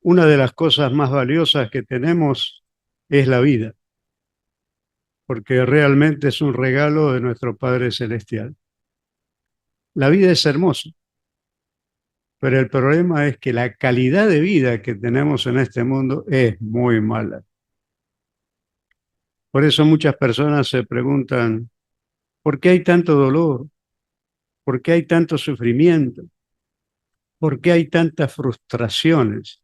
una de las cosas más valiosas que tenemos es la vida, porque realmente es un regalo de nuestro Padre Celestial. La vida es hermosa, pero el problema es que la calidad de vida que tenemos en este mundo es muy mala. Por eso muchas personas se preguntan, ¿por qué hay tanto dolor? ¿Por qué hay tanto sufrimiento? ¿Por qué hay tantas frustraciones?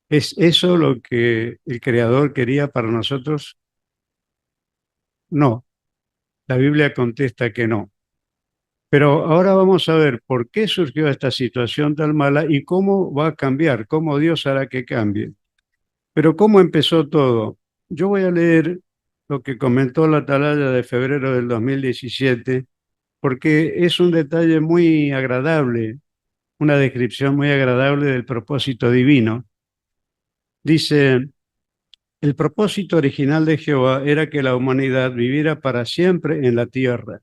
¿Es eso lo que el Creador quería para nosotros? No, la Biblia contesta que no. Pero ahora vamos a ver por qué surgió esta situación tan mala y cómo va a cambiar, cómo Dios hará que cambie. Pero ¿cómo empezó todo? Yo voy a leer lo que comentó la Atalaya de febrero del 2017, porque es un detalle muy agradable, una descripción muy agradable del propósito divino. Dice, el propósito original de Jehová era que la humanidad viviera para siempre en la tierra.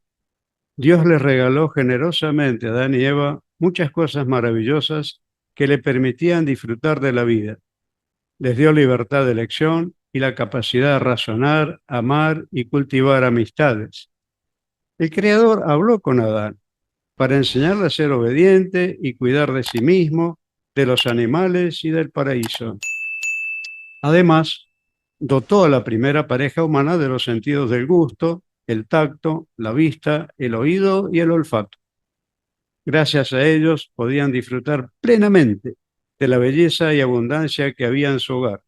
Dios les regaló generosamente a Adán y Eva muchas cosas maravillosas que le permitían disfrutar de la vida. Les dio libertad de elección y la capacidad de razonar, amar y cultivar amistades. El Creador habló con Adán para enseñarle a ser obediente y cuidar de sí mismo, de los animales y del paraíso. Además, dotó a la primera pareja humana de los sentidos del gusto, el tacto, la vista, el oído y el olfato. Gracias a ellos podían disfrutar plenamente de la belleza y abundancia que había en su hogar.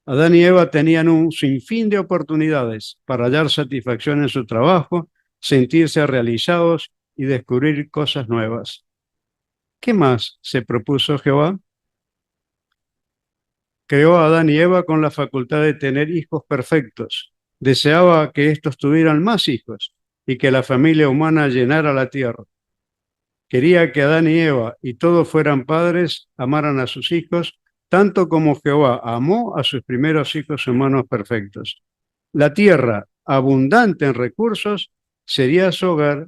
Adán y Eva tenían un sinfín de oportunidades para hallar satisfacción en su trabajo, sentirse realizados y descubrir cosas nuevas. ¿Qué más se propuso Jehová? Creó a Adán y Eva con la facultad de tener hijos perfectos. Deseaba que estos tuvieran más hijos y que la familia humana llenara la tierra. Quería que Adán y Eva y todos fueran padres, amaran a sus hijos, tanto como Jehová amó a sus primeros hijos humanos perfectos. La tierra, abundante en recursos, sería su hogar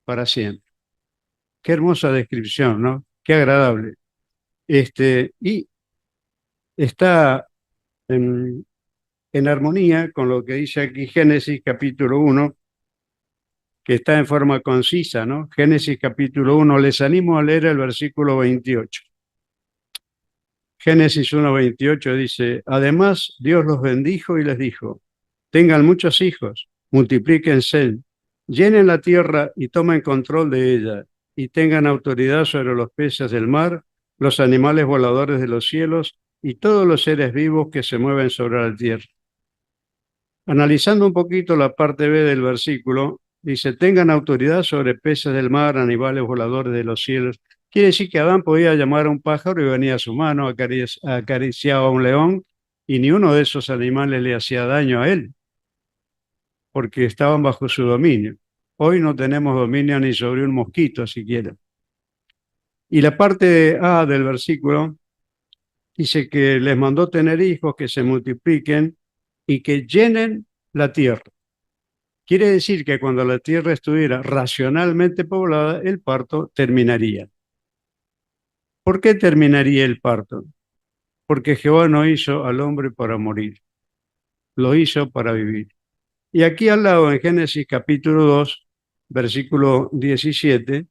para siempre. Qué hermosa descripción, ¿no? Qué agradable. Y está en armonía con lo que dice aquí Génesis capítulo 1, que está en forma concisa, ¿no? Génesis capítulo 1, les animo a leer el versículo 28. Génesis 1:28 dice, además Dios los bendijo y les dijo, tengan muchos hijos, multiplíquense, llenen la tierra y tomen control de ella, y tengan autoridad sobre los peces del mar, los animales voladores de los cielos y todos los seres vivos que se mueven sobre la tierra. Analizando un poquito la parte B del versículo, dice, tengan autoridad sobre peces del mar, animales voladores de los cielos. Quiere decir que Adán podía llamar a un pájaro y venía a su mano, acariciaba a un león y ni uno de esos animales le hacía daño a él, porque estaban bajo su dominio. Hoy no tenemos dominio ni sobre un mosquito siquiera. Y la parte A del versículo dice que les mandó tener hijos que se multipliquen y que llenen la tierra. Quiere decir que cuando la tierra estuviera racionalmente poblada, el parto terminaría. ¿Por qué terminaría el parto? Porque Jehová no hizo al hombre para morir, lo hizo para vivir. Y aquí al lado, en Génesis capítulo 2, versículo 17,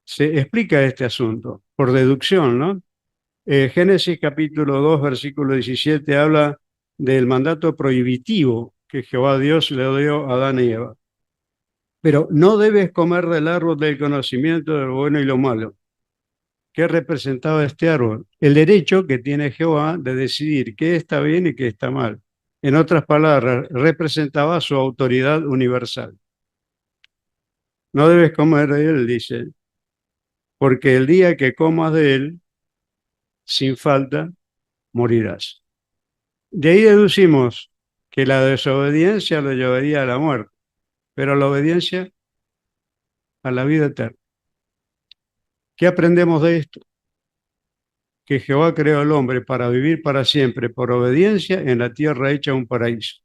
se explica este asunto, por deducción, ¿no? Génesis capítulo 2, versículo 17 habla del mandato prohibitivo que Jehová Dios le dio a Adán y Eva. Pero no debes comer del árbol del conocimiento de lo bueno y lo malo. ¿Qué representaba este árbol? El derecho que tiene Jehová de decidir qué está bien y qué está mal. En otras palabras, representaba su autoridad universal. No debes comer de él, dice, porque el día que comas de él, sin falta, morirás. De ahí deducimos que la desobediencia lo llevaría a la muerte, pero la obediencia a la vida eterna. ¿Qué aprendemos de esto? Que Jehová creó al hombre para vivir para siempre por obediencia en la tierra hecha un paraíso.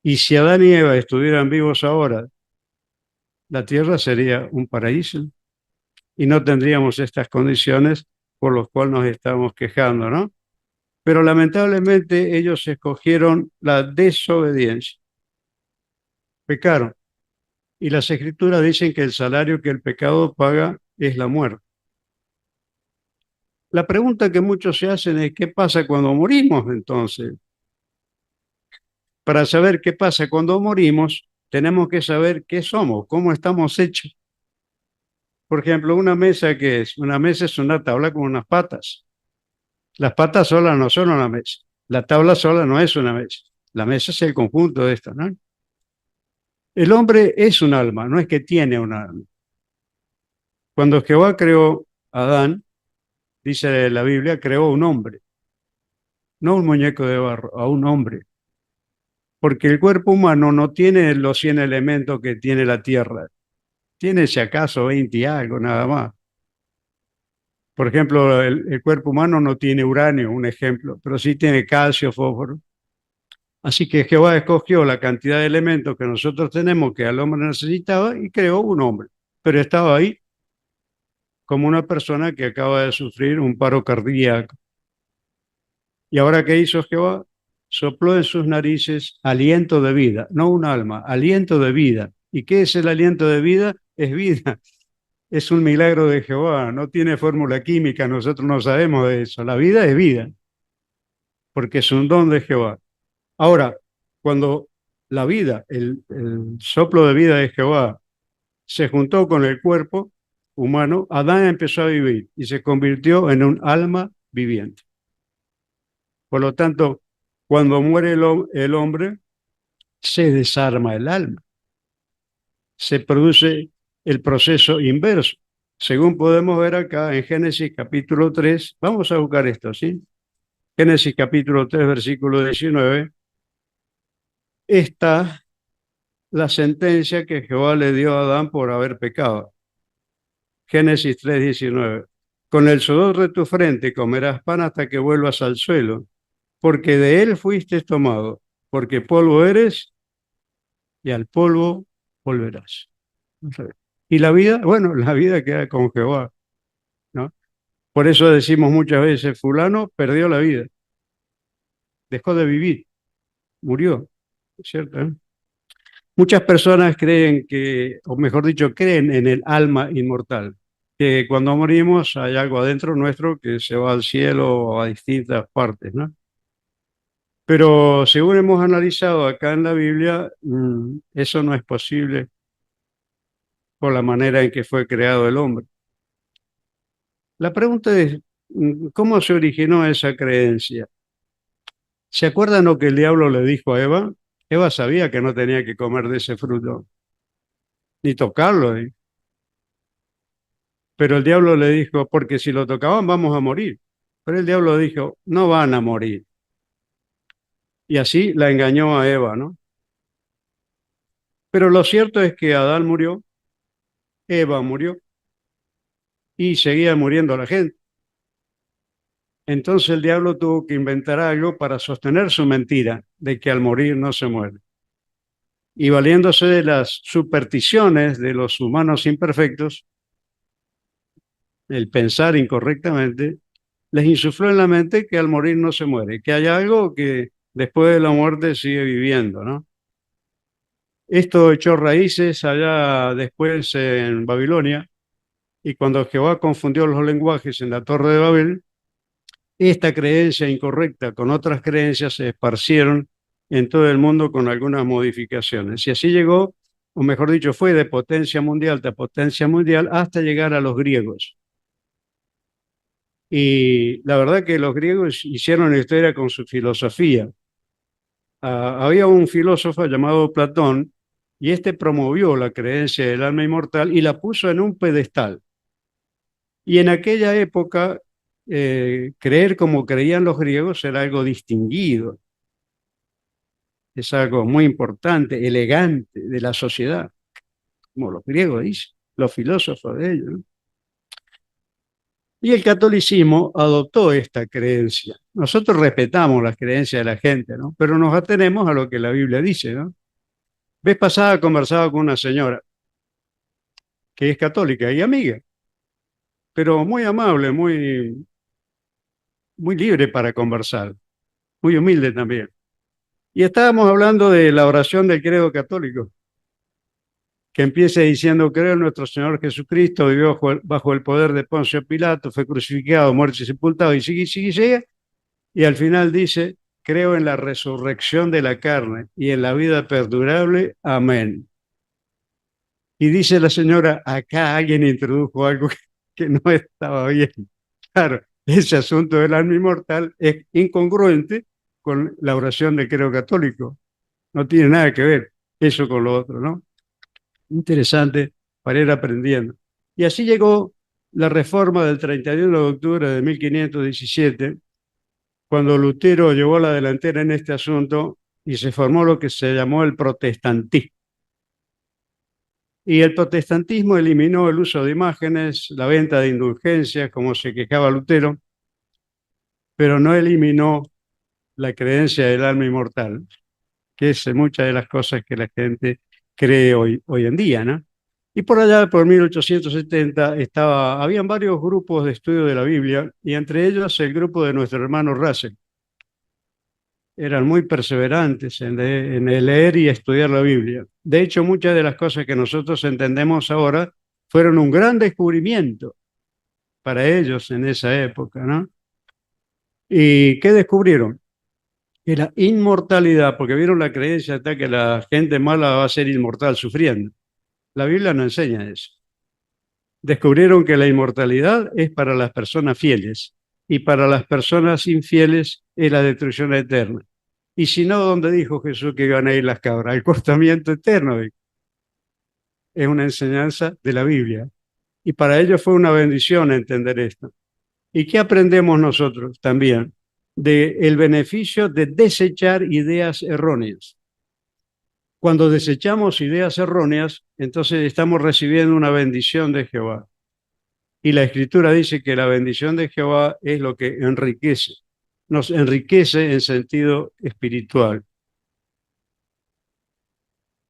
Y si Adán y Eva estuvieran vivos ahora, la tierra sería un paraíso y no tendríamos estas condiciones por los cuales nos estamos quejando, ¿no? Pero lamentablemente ellos escogieron la desobediencia, pecaron. Y las escrituras dicen que el salario que el pecado paga es la muerte. La pregunta que muchos se hacen es, ¿qué pasa cuando morimos entonces? Para saber qué pasa cuando morimos, tenemos que saber qué somos, cómo estamos hechos. Por ejemplo, una mesa, ¿qué es? Una mesa es una tabla con unas patas. Las patas solas no son una mesa. La tabla sola no es una mesa. La mesa es el conjunto de estas, ¿no? El hombre es un alma, no es que tiene un alma. Cuando Jehová creó a Adán, dice la Biblia, creó un hombre, no un muñeco de barro, a un hombre. Porque el cuerpo humano no tiene los 100 elementos que tiene la tierra. Tiene si acaso 20 y algo, nada más. Por ejemplo, el cuerpo humano no tiene uranio, un ejemplo, pero sí tiene calcio, fósforo. Así que Jehová escogió la cantidad de elementos que nosotros tenemos que al hombre necesitaba y creó un hombre. Pero estaba ahí como una persona que acaba de sufrir un paro cardíaco. ¿Y ahora qué hizo Jehová? Sopló en sus narices aliento de vida, no un alma, aliento de vida. ¿Y qué es el aliento de vida? Es vida. Es un milagro de Jehová, no tiene fórmula química, nosotros no sabemos de eso. La vida es vida, porque es un don de Jehová. Ahora, cuando la vida, el soplo de vida de Jehová se juntó con el cuerpo humano, Adán empezó a vivir y se convirtió en un alma viviente. Por lo tanto, cuando muere el hombre, se desarma el alma, se produce el proceso inverso. Según podemos ver acá en Génesis capítulo 3, vamos a buscar esto, ¿sí? Génesis capítulo 3, versículo 19, está la sentencia que Jehová le dio a Adán por haber pecado. Génesis 3, 19. Con el sudor de tu frente comerás pan hasta que vuelvas al suelo, porque de él fuiste tomado, porque polvo eres y al polvo volverás. Y la vida, bueno, la vida queda con Jehová, ¿no? Por eso decimos muchas veces, fulano perdió la vida, dejó de vivir, murió, ¿cierto? Muchas personas creen que, o mejor dicho, creen en el alma inmortal, que cuando morimos hay algo adentro nuestro que se va al cielo o a distintas partes, ¿no? Pero según hemos analizado acá en la Biblia, eso no es posible por la manera en que fue creado el hombre. La pregunta es, ¿cómo se originó esa creencia? ¿Se acuerdan lo que el diablo le dijo a Eva? Eva sabía que no tenía que comer de ese fruto, ni tocarlo, ¿eh? Pero el diablo le dijo, porque si lo tocaban vamos a morir. Pero el diablo dijo, no van a morir. Y así la engañó a Eva, ¿no? Pero lo cierto es que Adán murió, Eva murió y seguía muriendo la gente. Entonces el diablo tuvo que inventar algo para sostener su mentira de que al morir no se muere. Y valiéndose de las supersticiones de los humanos imperfectos, el pensar incorrectamente, les insufló en la mente que al morir no se muere, que hay algo que después de la muerte sigue viviendo, ¿no? Esto echó raíces allá después en Babilonia, y cuando Jehová confundió los lenguajes en la Torre de Babel, esta creencia incorrecta con otras creencias se esparcieron en todo el mundo con algunas modificaciones. Y así llegó, o mejor dicho, fue de potencia mundial a potencia mundial hasta llegar a los griegos. Y la verdad que los griegos hicieron historia con su filosofía. Había un filósofo llamado Platón y este promovió la creencia del alma inmortal y la puso en un pedestal. Y en aquella época, creer como creían los griegos era algo distinguido, es algo muy importante, elegante de la sociedad, como los griegos dicen, los filósofos de ellos, ¿no? Y el catolicismo adoptó esta creencia. Nosotros respetamos las creencias de la gente, ¿no? Pero nos atenemos a lo que la Biblia dice, ¿no? Vez pasada conversaba con una señora que es católica y amiga, pero muy amable, muy libre para conversar, muy humilde también. Y estábamos hablando de la oración del credo católico, que empieza diciendo: creo en nuestro Señor Jesucristo, vivió bajo el poder de Poncio Pilato, fue crucificado, muerto y sepultado, y sigue, y al final dice: creo en la resurrección de la carne y en la vida perdurable. Amén. Y dice la señora: acá alguien introdujo algo que no estaba bien. Claro, ese asunto del alma inmortal es incongruente con la oración del credo católico. No tiene nada que ver eso con lo otro, ¿no? Interesante para ir aprendiendo. Y así llegó la reforma del 31 de octubre de 1517, cuando Lutero llevó la delantera en este asunto y se formó lo que se llamó el protestantismo. Y el protestantismo eliminó el uso de imágenes, la venta de indulgencias, como se quejaba Lutero, pero no eliminó la creencia del alma inmortal, que es muchas de las cosas que la gente cree hoy en día, ¿no? Y por allá, por 1870, habían varios grupos de estudio de la Biblia, y entre ellos el grupo de nuestro hermano Russell. Eran muy perseverantes en el leer y estudiar la Biblia. De hecho, muchas de las cosas que nosotros entendemos ahora fueron un gran descubrimiento para ellos en esa época, ¿no? ¿Y qué descubrieron? Que la inmortalidad, porque vieron la creencia hasta que la gente mala va a ser inmortal sufriendo. La Biblia no enseña eso. Descubrieron que la inmortalidad es para las personas fieles, y para las personas infieles es la destrucción eterna. Y si no, ¿dónde dijo Jesús que iban a ir las cabras? El cortamiento eterno. Es una enseñanza de la Biblia. Y para ellos fue una bendición entender esto. ¿Y qué aprendemos nosotros también? De el beneficio de desechar ideas erróneas. Cuando desechamos ideas erróneas, entonces estamos recibiendo una bendición de Jehová. Y la Escritura dice que la bendición de Jehová es lo que enriquece, nos enriquece en sentido espiritual.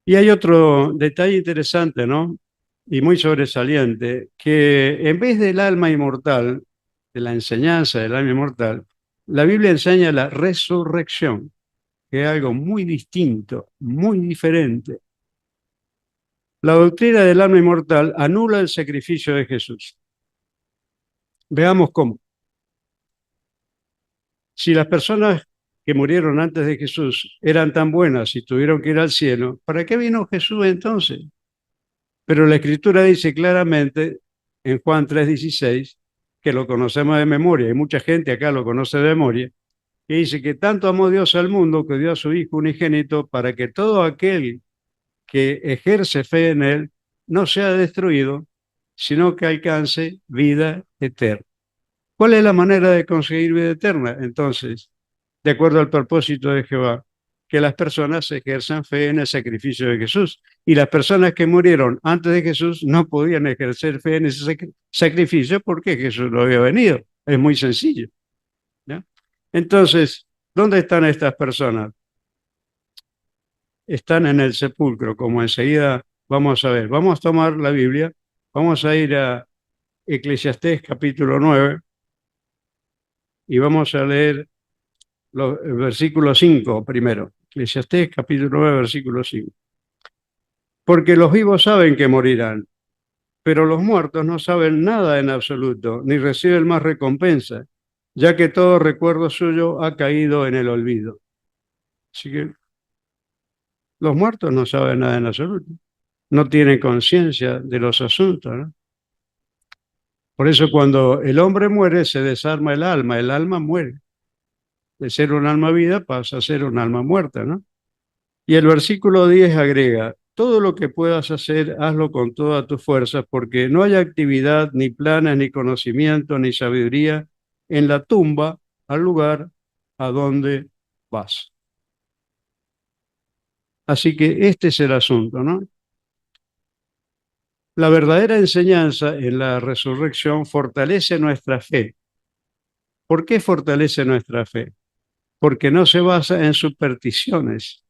Y hay otro detalle interesante, ¿no? Y muy sobresaliente, que en vez del alma inmortal, de la enseñanza del alma inmortal, la Biblia enseña la resurrección, que es algo muy distinto, muy diferente. La doctrina del alma inmortal anula el sacrificio de Jesús. Veamos cómo. Si las personas que murieron antes de Jesús eran tan buenas y tuvieron que ir al cielo, ¿para qué vino Jesús entonces? Pero la Escritura dice claramente en Juan 3:16, que lo conocemos de memoria, y mucha gente acá lo conoce de memoria, que dice que tanto amó Dios al mundo que dio a su Hijo unigénito para que todo aquel que ejerce fe en Él no sea destruido, sino que alcance vida eterna. ¿Cuál es la manera de conseguir vida eterna? Entonces, de acuerdo al propósito de Jehová, que las personas ejerzan fe en el sacrificio de Jesús. Y las personas que murieron antes de Jesús no podían ejercer fe en ese sacrificio porque Jesús no había venido. Es muy sencillo, ¿no? Entonces, ¿dónde están estas personas? Están en el sepulcro, como enseguida vamos a ver. Vamos a tomar la Biblia, vamos a ir a Eclesiastés capítulo 9 y vamos a leer el versículo 5 primero. Eclesiastés capítulo 9, versículo 5. Porque los vivos saben que morirán, pero los muertos no saben nada en absoluto, ni reciben más recompensa, ya que todo recuerdo suyo ha caído en el olvido. Así que los muertos no saben nada en absoluto, no tienen conciencia de los asuntos, ¿no? Por eso cuando el hombre muere se desarma el alma muere. De ser un alma viva pasa a ser un alma muerta, ¿no? Y el versículo 10 agrega: todo lo que puedas hacer, hazlo con todas tus fuerzas, porque no hay actividad, ni planes, ni conocimiento, ni sabiduría en la tumba, al lugar a donde vas. Así que este es el asunto, ¿no? La verdadera enseñanza en la resurrección fortalece nuestra fe. ¿Por qué fortalece nuestra fe? Porque no se basa en supersticiones.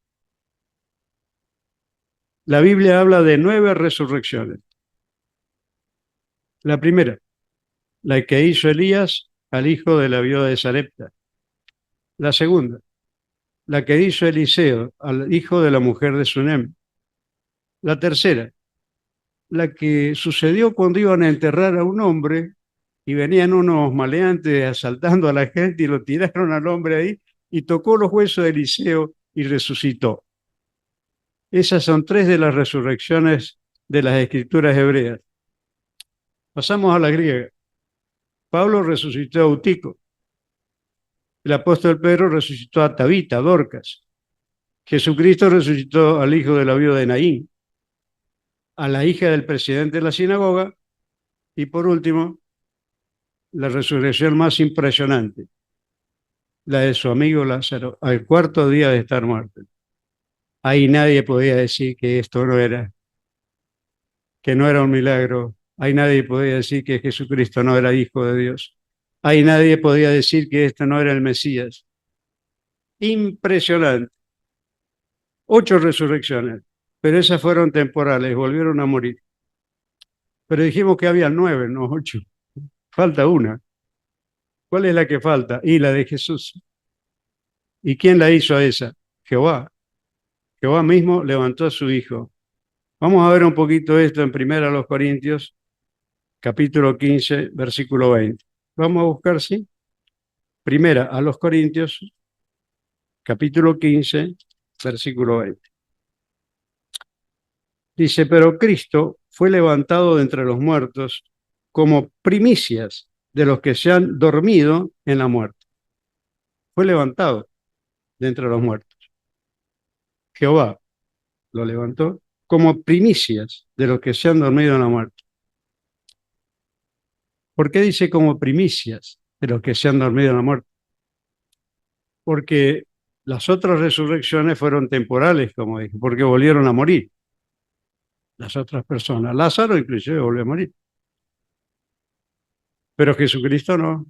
La Biblia habla de 9 resurrecciones. La primera, la que hizo Elías al hijo de la viuda de Sarepta. La segunda, la que hizo Eliseo al hijo de la mujer de Sunem. La tercera, la que sucedió cuando iban a enterrar a un hombre y venían unos maleantes asaltando a la gente y lo tiraron al hombre ahí y tocó los huesos de Eliseo y resucitó. Esas son tres de las resurrecciones de las escrituras hebreas. Pasamos a la griega. Pablo resucitó a Eutico. El apóstol Pedro resucitó a Tabita, Dorcas. Jesucristo resucitó al hijo de la viuda de Naín, a la hija del presidente de la sinagoga y por último, la resurrección más impresionante, la de su amigo Lázaro, al cuarto día de estar muerto. Ahí nadie podía decir que esto no era, que no era un milagro. Ahí nadie podía decir que Jesucristo no era hijo de Dios. Ahí nadie podía decir que esto no era el Mesías. Impresionante. 8 resurrecciones, pero esas fueron temporales, volvieron a morir. Pero dijimos que había 9, no 8. Falta una. ¿Cuál es la que falta? Y la de Jesús. ¿Y quién la hizo a esa? Jehová. Jehová mismo levantó a su hijo. Vamos a ver un poquito esto en 1 Corintios, capítulo 15, versículo 20. Vamos a buscar, ¿sí? Primera a los Corintios, capítulo 15, versículo 20. Dice, pero Cristo fue levantado de entre los muertos como primicias de los que se han dormido en la muerte. Fue levantado de entre los muertos. Jehová lo levantó como primicias de los que se han dormido en la muerte. ¿Por qué dice como primicias de los que se han dormido en la muerte? Porque las otras resurrecciones fueron temporales, como dije, porque volvieron a morir las otras personas. Lázaro inclusive volvió a morir. Pero Jesucristo no.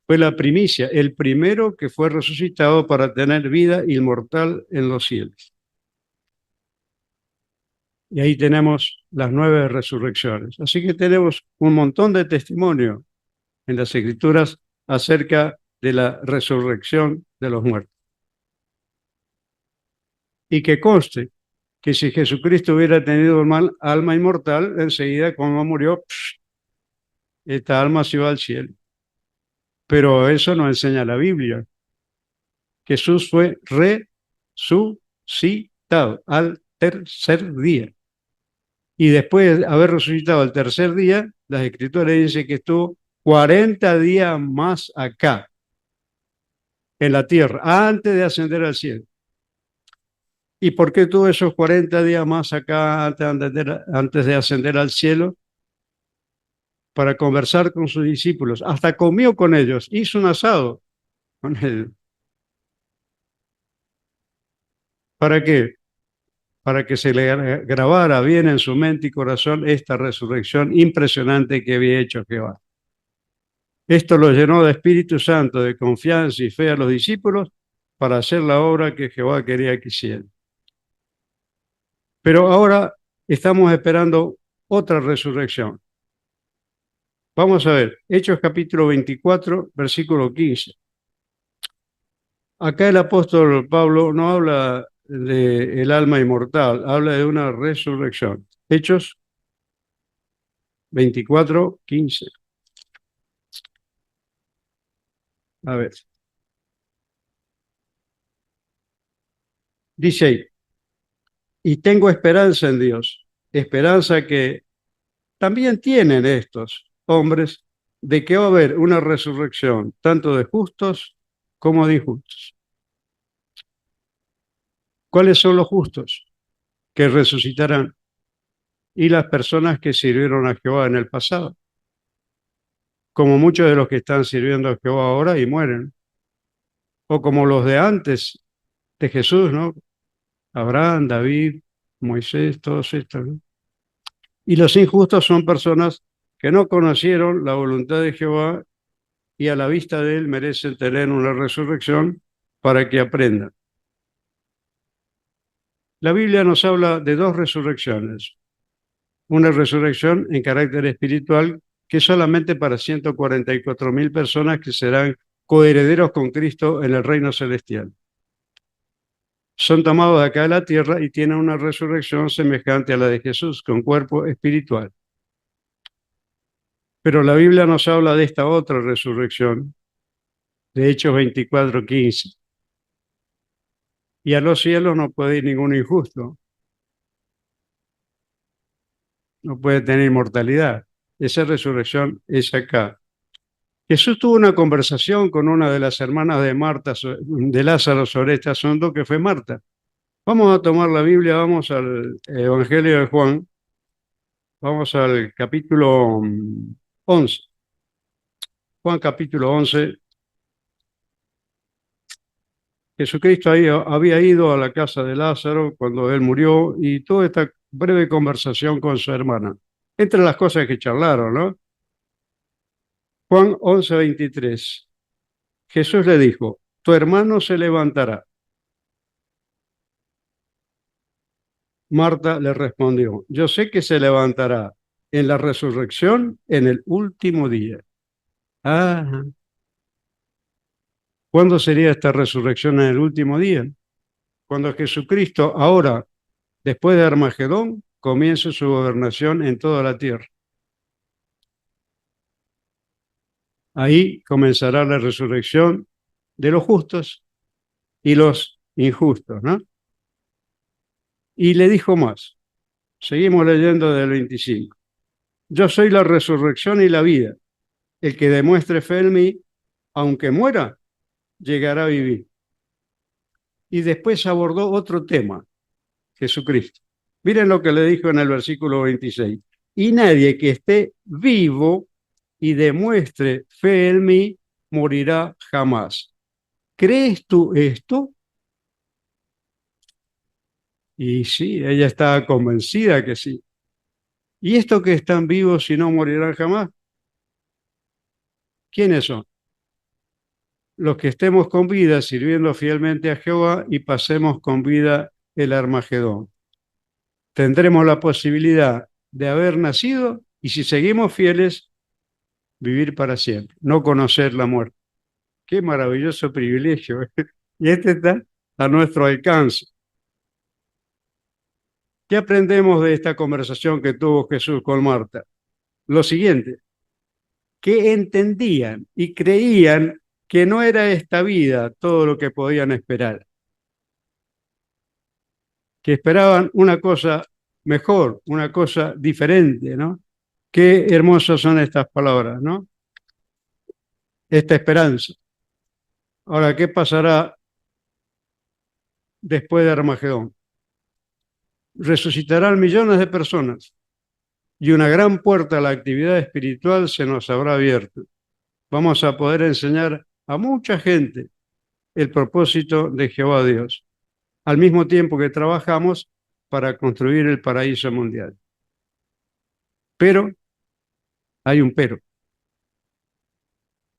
Fue la primicia, el primero que fue resucitado para tener vida inmortal en los cielos. Y ahí tenemos las 9 resurrecciones. Así que tenemos un montón de testimonio en las Escrituras acerca de la resurrección de los muertos. Y que conste que si Jesucristo hubiera tenido alma inmortal, enseguida cuando murió, esta alma se iba al cielo. Pero eso no enseña la Biblia. Jesús fue resucitado al tercer día. Y después de haber resucitado al tercer día, las Escrituras dicen que estuvo 40 días más acá, en la tierra, antes de ascender al cielo. ¿Y por qué tuvo esos 40 días más acá antes de ascender al cielo? Para conversar con sus discípulos. Hasta comió con ellos, hizo un asado con ellos. ¿Para qué? Para que se le grabara bien en su mente y corazón esta resurrección impresionante que había hecho Jehová. Esto lo llenó de Espíritu Santo, de confianza y fe a los discípulos para hacer la obra que Jehová quería que hicieran. Pero ahora estamos esperando otra resurrección. Vamos a ver, Hechos capítulo 24, versículo 15. Acá el apóstol Pablo no habla del alma inmortal, habla de una resurrección. Hechos 24, 15. A ver. Dice ahí, y tengo esperanza en Dios, esperanza que también tienen estos hombres de que va a haber una resurrección, tanto de justos como de injustos. ¿Cuáles son los justos que resucitarán? Y las personas que sirvieron a Jehová en el pasado, como muchos de los que están sirviendo a Jehová ahora y mueren, o como los de antes de Jesús, ¿no? Abraham, David, Moisés, todos estos, ¿no? Y los injustos son personas que no conocieron la voluntad de Jehová y a la vista de él merecen tener una resurrección para que aprendan. La Biblia nos habla de 2 resurrecciones. Una resurrección en carácter espiritual que solamente para 144.000 personas que serán coherederos con Cristo en el reino celestial. Son tomados de acá de la tierra y tienen una resurrección semejante a la de Jesús, con cuerpo espiritual. Pero la Biblia nos habla de esta otra resurrección, de Hechos 24:15. Y a los cielos no puede ir ningún injusto, no puede tener inmortalidad. Esa resurrección es acá. Jesús tuvo una conversación con una de las hermanas de Marta, de Lázaro, sobre este asunto, que fue Marta. Vamos a tomar la Biblia, vamos al Evangelio de Juan, vamos al capítulo 11. Juan capítulo 11. Jesucristo había ido a la casa de Lázaro cuando él murió y tuvo esta breve conversación con su hermana. Entre las cosas que charlaron, ¿no? Juan 11:23. Jesús le dijo, tu hermano se levantará. Marta le respondió, yo sé que se levantará en la resurrección en el último día. Ah, ¿cuándo sería esta resurrección en el último día? Cuando Jesucristo ahora, después de Armagedón, comience su gobernación en toda la tierra. Ahí comenzará la resurrección de los justos y los injustos, ¿no? Y le dijo más. Seguimos leyendo del 25. Yo soy la resurrección y la vida. El que demuestre fe en mí, aunque muera, llegará a vivir. Y después abordó otro tema, Jesucristo. Miren lo que le dijo en el versículo 26. Y nadie que esté vivo y demuestre fe en mí, morirá jamás. ¿Crees tú esto? Y sí, ella estaba convencida que sí. ¿Y estos que están vivos y no morirán jamás? ¿Quiénes son? Los que estemos con vida sirviendo fielmente a Jehová y pasemos con vida el Armagedón. Tendremos la posibilidad de haber nacido y, si seguimos fieles, vivir para siempre, no conocer la muerte. Qué maravilloso privilegio. Y este está a nuestro alcance. ¿Qué aprendemos de esta conversación que tuvo Jesús con Marta? Lo siguiente, que entendían y creían que no era esta vida todo lo que podían esperar, que esperaban una cosa mejor, una cosa diferente, ¿no? Qué hermosas son estas palabras, ¿no? Esta esperanza. Ahora, ¿qué pasará después de Armagedón? Resucitarán millones de personas y una gran puerta a la actividad espiritual se nos habrá abierto. Vamos a poder enseñar a mucha gente el propósito de Jehová Dios, al mismo tiempo que trabajamos para construir el paraíso mundial. Pero hay un pero.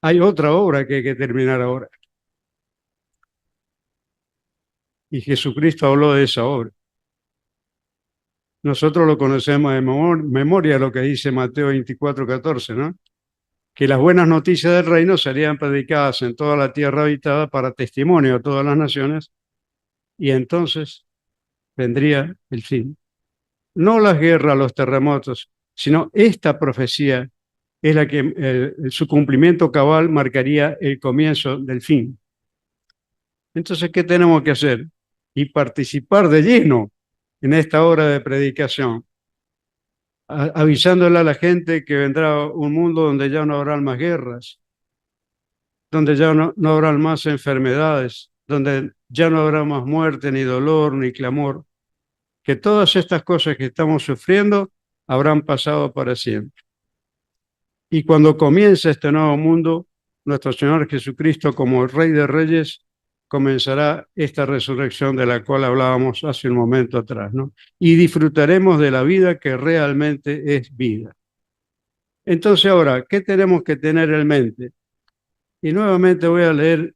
Hay otra obra que hay que terminar ahora. Y Jesucristo habló de esa obra. Nosotros lo conocemos de memoria, lo que dice Mateo 24:14, ¿no? Que las buenas noticias del reino serían predicadas en toda la tierra habitada para testimonio a todas las naciones, y entonces vendría el fin. No las guerras, los terremotos, sino esta profecía es la que su cumplimiento cabal marcaría el comienzo del fin. Entonces, ¿qué tenemos que hacer? Y participar de lleno en esta hora de predicación, avisándole a la gente que vendrá un mundo donde ya no habrá más guerras, donde ya no habrá más enfermedades, donde ya no habrá más muerte, ni dolor, ni clamor, que todas estas cosas que estamos sufriendo habrán pasado para siempre. Y cuando comience este nuevo mundo, nuestro Señor Jesucristo, como el Rey de Reyes, comenzará esta resurrección de la cual hablábamos hace un momento atrás, ¿no? Y disfrutaremos de la vida que realmente es vida. Entonces ahora, ¿qué tenemos que tener en mente? Y nuevamente voy a leer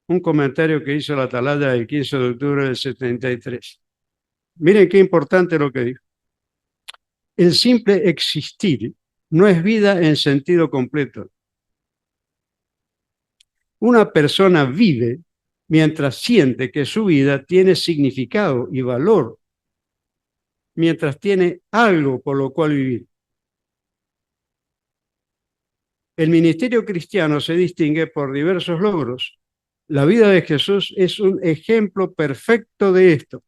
un comentario que hizo la Atalaya el 15 de octubre del 73. Miren qué importante lo que dijo. El simple existir no es vida en sentido completo. Una persona vive mientras siente que su vida tiene significado y valor, mientras tiene algo por lo cual vivir. El ministerio cristiano se distingue por diversos logros. La vida de Jesús es un ejemplo perfecto de esto.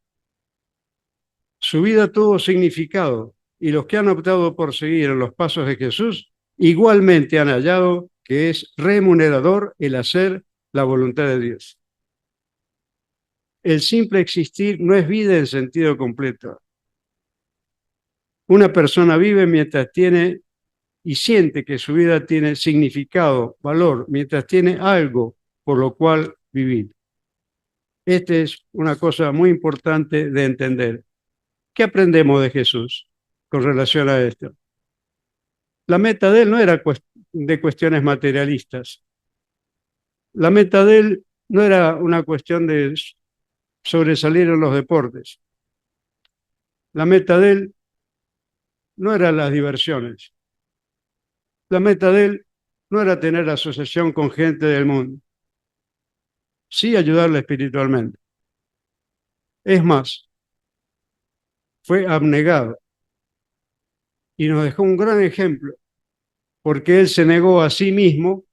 Su vida tuvo significado y los que han optado por seguir en los pasos de Jesús igualmente han hallado que es remunerador el hacer la voluntad de Dios. El simple existir no es vida en sentido completo. Una persona vive mientras tiene y siente que su vida tiene significado, valor, mientras tiene algo por lo cual vivir. Esta es una cosa muy importante de entender. ¿Qué aprendemos de Jesús con relación a esto? La meta de él no era de cuestiones materialistas. La meta de él no era una cuestión de sobresalir en los deportes. La meta de él no eran las diversiones. La meta de él no era tener asociación con gente del mundo. Sí ayudarle espiritualmente. Es más, fue abnegado y nos dejó un gran ejemplo, porque él se negó a sí mismo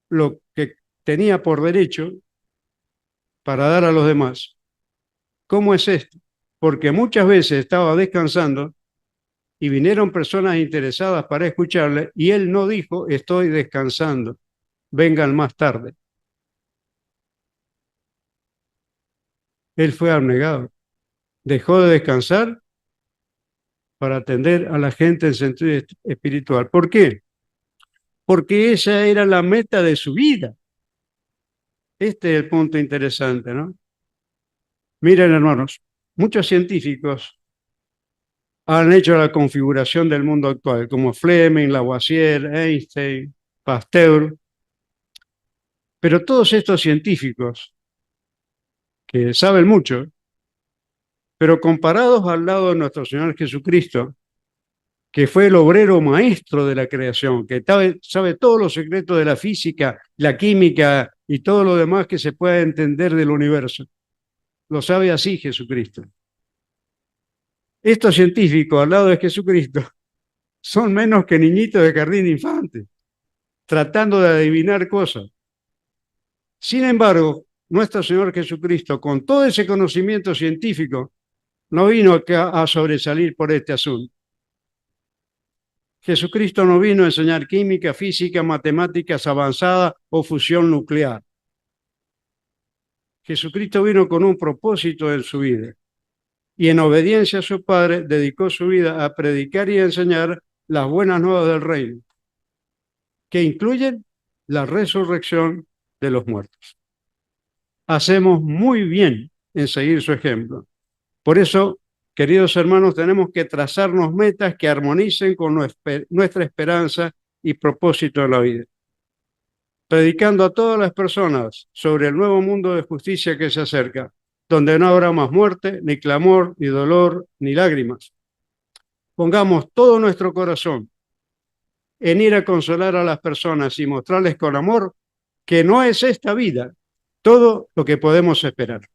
lo que tenía por derecho para dar a los demás. ¿Cómo es esto? Porque muchas veces estaba descansando y vinieron personas interesadas para escucharle y él no dijo, estoy descansando, vengan más tarde. Él fue abnegado, dejó de descansar para atender a la gente en sentido espiritual. ¿Por qué? Porque esa era la meta de su vida. Este es el punto interesante, ¿no? Miren, hermanos, muchos científicos han hecho la configuración del mundo actual, como Fleming, Lavoisier, Einstein, Pasteur, pero todos estos científicos que saben mucho, pero comparados al lado de nuestro Señor Jesucristo, que fue el obrero maestro de la creación, que sabe todos los secretos de la física, la química y todo lo demás que se pueda entender del universo. Lo sabe así Jesucristo. Estos científicos al lado de Jesucristo son menos que niñitos de jardín de infantes, tratando de adivinar cosas. Sin embargo, nuestro Señor Jesucristo, con todo ese conocimiento científico, no vino acá a sobresalir por este asunto. Jesucristo no vino a enseñar química, física, matemáticas avanzadas o fusión nuclear. Jesucristo vino con un propósito en su vida y en obediencia a su Padre dedicó su vida a predicar y a enseñar las buenas nuevas del reino, que incluyen la resurrección de los muertos. Hacemos muy bien en seguir su ejemplo. Por eso, queridos hermanos, tenemos que trazarnos metas que armonicen con nuestra esperanza y propósito en la vida, predicando a todas las personas sobre el nuevo mundo de justicia que se acerca, donde no habrá más muerte, ni clamor, ni dolor, ni lágrimas. Pongamos todo nuestro corazón en ir a consolar a las personas y mostrarles con amor que no es esta vida todo lo que podemos esperar.